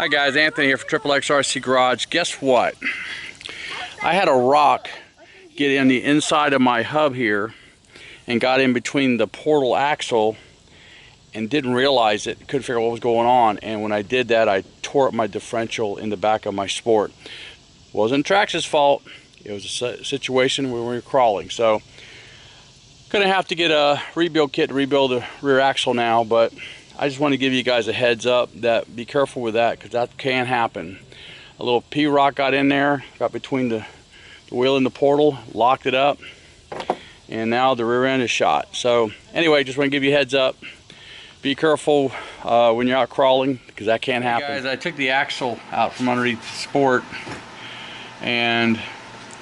Hi guys, Anthony here for xxx.rc Garage. Guess what? I had a rock get in the inside of my hub here and got in between the portal axle and didn't realize it. Couldn't figure out what was going on, and when I did that I tore up my differential in the back of my Sport. Wasn't Trax's fault. It was a situation where we were crawling. So gonna have to get a rebuild kit to rebuild the rear axle now, but I just want to give you guys a heads up that be careful with that, because that can happen. A little P-rock got in there, got between the wheel and the portal, locked it up, and now the rear end is shot. So anyway, just want to give you a heads up. Be careful when you're out crawling, because that can happen. Hey guys, I took the axle out from underneath the Sport, and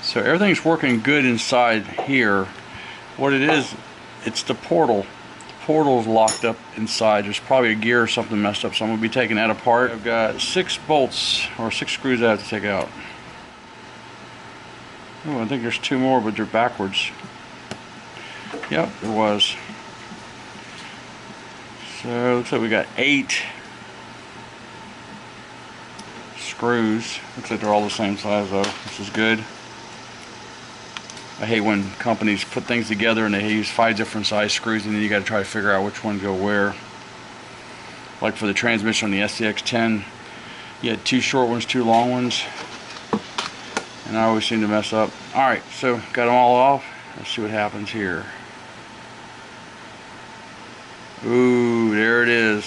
so everything's working good inside here. What it is, it's the portal. Portal's locked up inside. There's probably a gear or something messed up, so I'm going to be taking that apart. I've got 6 bolts or 6 screws I have to take out. Oh, I think there's 2 more, but they're backwards. Yep, there was. So looks like we got 8 screws. Looks like they're all the same size though. This is good. I hate when companies put things together and they use 5 different size screws, and then you got to try to figure out which ones go where. Like for the transmission on the SCX10, you had 2 short ones, 2 long ones, and I always seem to mess up. Alright, so got them all off. Let's see what happens here. Ooh, there it is.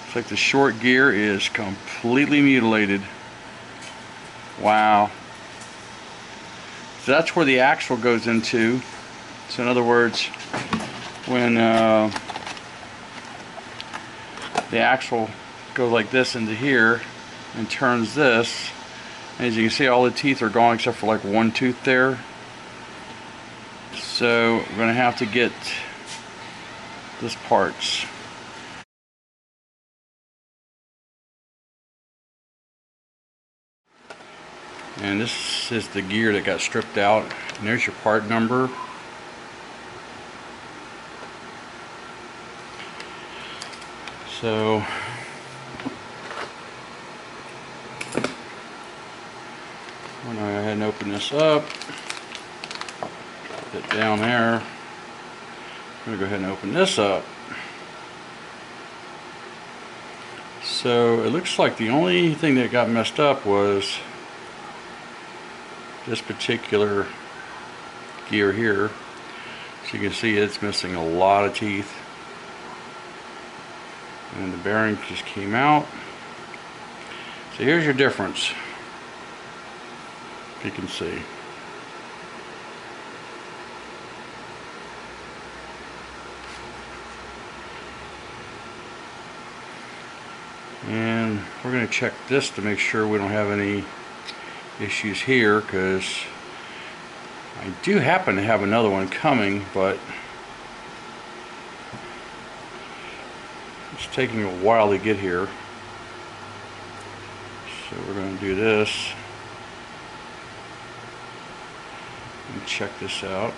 Looks like the short gear is completely mutilated. Wow. So that's where the axle goes into. So in other words, when the axle goes like this into here and turns this, as you can see, all the teeth are gone except for like 1 tooth there. So we're going to have to get this parts. And this is the gear that got stripped out. And there's your part number. So I'm going to go ahead and open this up. Put it down there. I'm going to go ahead and open this up. So it looks like the only thing that got messed up was this particular gear here. So you can see it's missing a lot of teeth, and the bearing just came out. So here's your difference, if you can see. And we're going to check this to make sure we don't have any issues here, because I do happen to have another one coming, but it's taking a while to get here. So we're going to do this and check this out.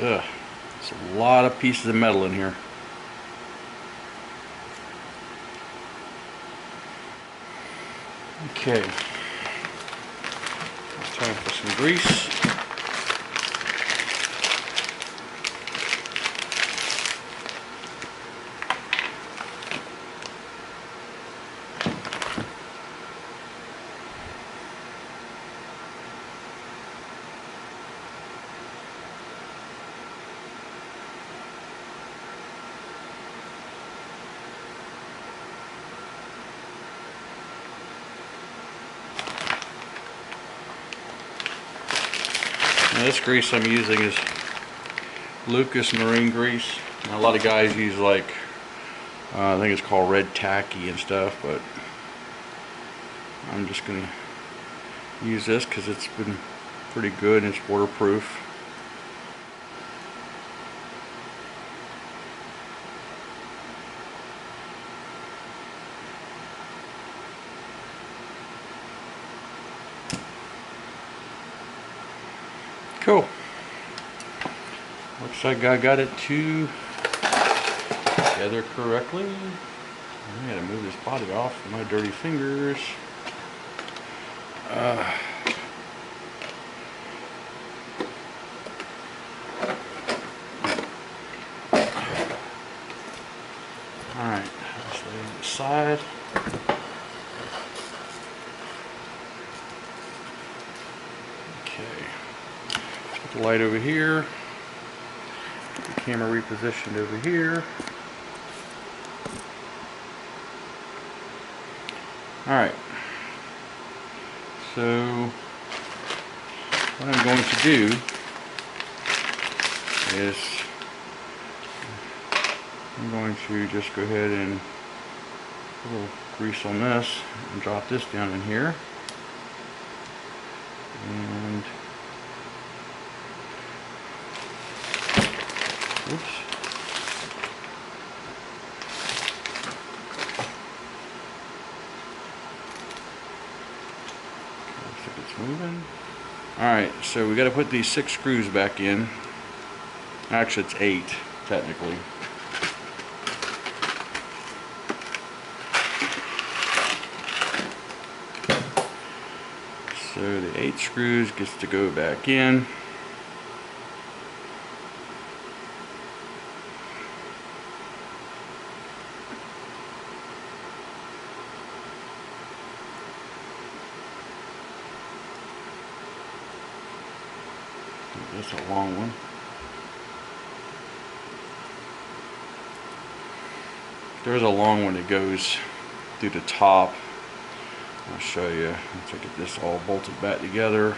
Ugh, there's a lot of pieces of metal in here. Okay, time for some grease. Now this grease I'm using is Lucas marine grease. Now, a lot of guys use like I think it's called red tacky and stuff, but I'm just gonna use this because it's been pretty good and it's waterproof. Cool. Looks like I got it to together correctly. I gotta move this body off with my dirty fingers. Alright, let's lay it on the side. Okay. Put the light over here. The camera repositioned over here. Alright. So what I'm going to do is I'm going to just go ahead and put a little grease on this and drop this down in here. And oops. Looks like it's moving. Alright, so we got to put these 6 screws back in. Actually, it's 8 technically. So the 8 screws gets to go back in. That's a long one. There's a long one that goes through the top. I'll show you. Once I get this all bolted back together.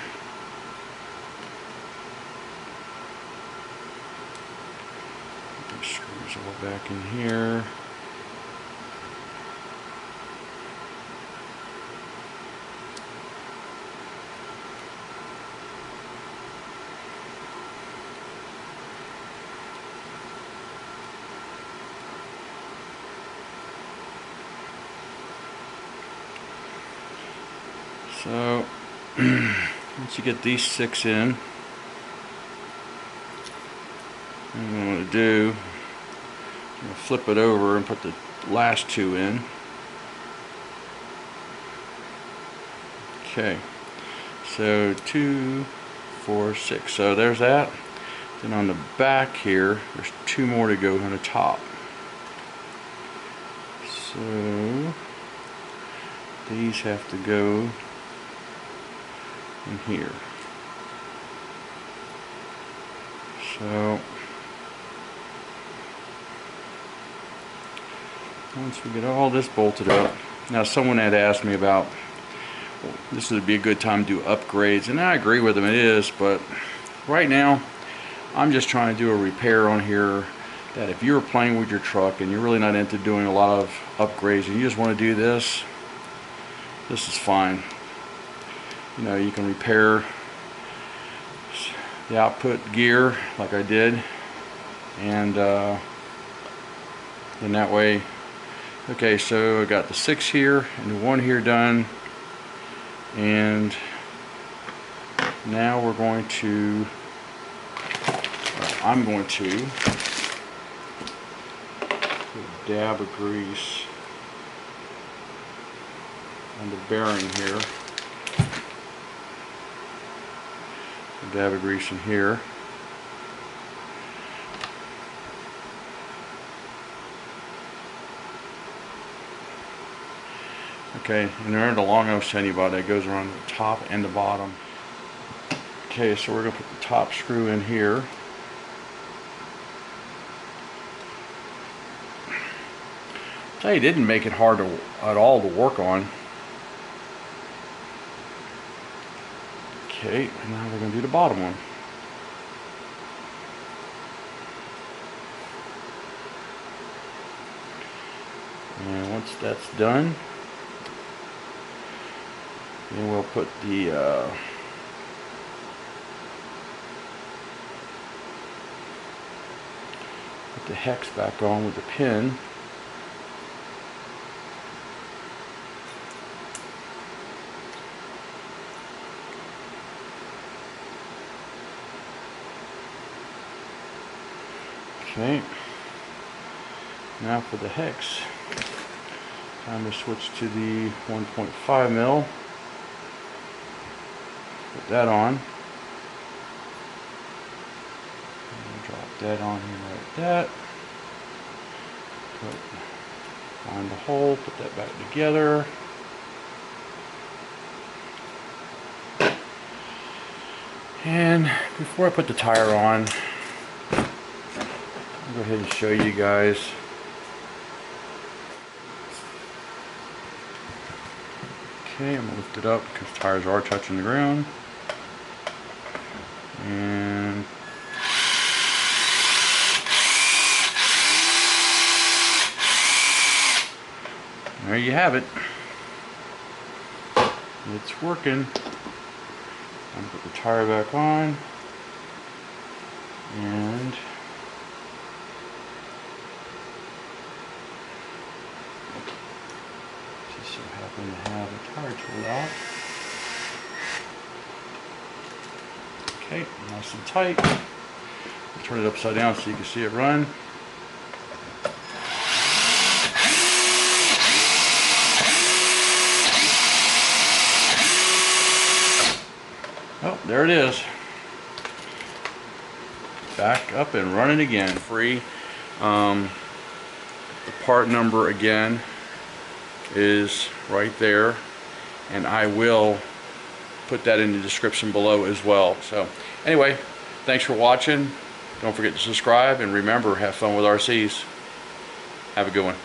These screws all back in here. So once you get these 6 in, what I'm going to do, I'm going to flip it over and put the last 2 in. Okay, so 2, 4, 6. So there's that. Then on the back here, there's 2 more to go on the top. So these have to go in here. So once we get all this bolted up, now someone had asked me about, well, this would be a good time to do upgrades, and I agree with them, it is, but right now I'm just trying to do a repair on here that if you're playing with your truck and you're really not into doing a lot of upgrades and you just want to do this, this is fine. You know, you can repair the output gear like I did, and then that way. Okay, so I got the 6 here and the 1 here done, and now we're going to, I'm going to put a dab of grease on the bearing here. Dab of grease in here. Okay, and there the long I was telling you about that goes around the top and the bottom. Okay, so we're going to put the top screw in here. Tell you, it didn't make it hard at all to work on. Okay, and now we're going to do the bottom one. And once that's done, then we'll put the hex back on with the pin. Okay, Now for the hex. Time to switch to the 1.5 mil. Put that on. And drop that on here like that. Find the hole, put that back together. And before I put the tire on, I'll go ahead and show you guys. Okay, I'm going to lift it up because tires are touching the ground. And there you have it. It's working. I'm going to put the tire back on. And just so happen to have a tire tool out. Okay, nice and tight. I'll turn it upside down so you can see it run. Oh, there it is. Back up and running again. Free. The part number again is right there, and I will put that in the description below as well. So anyway, thanks for watching. Don't forget to subscribe, and remember, have fun with RCs. Have a good one.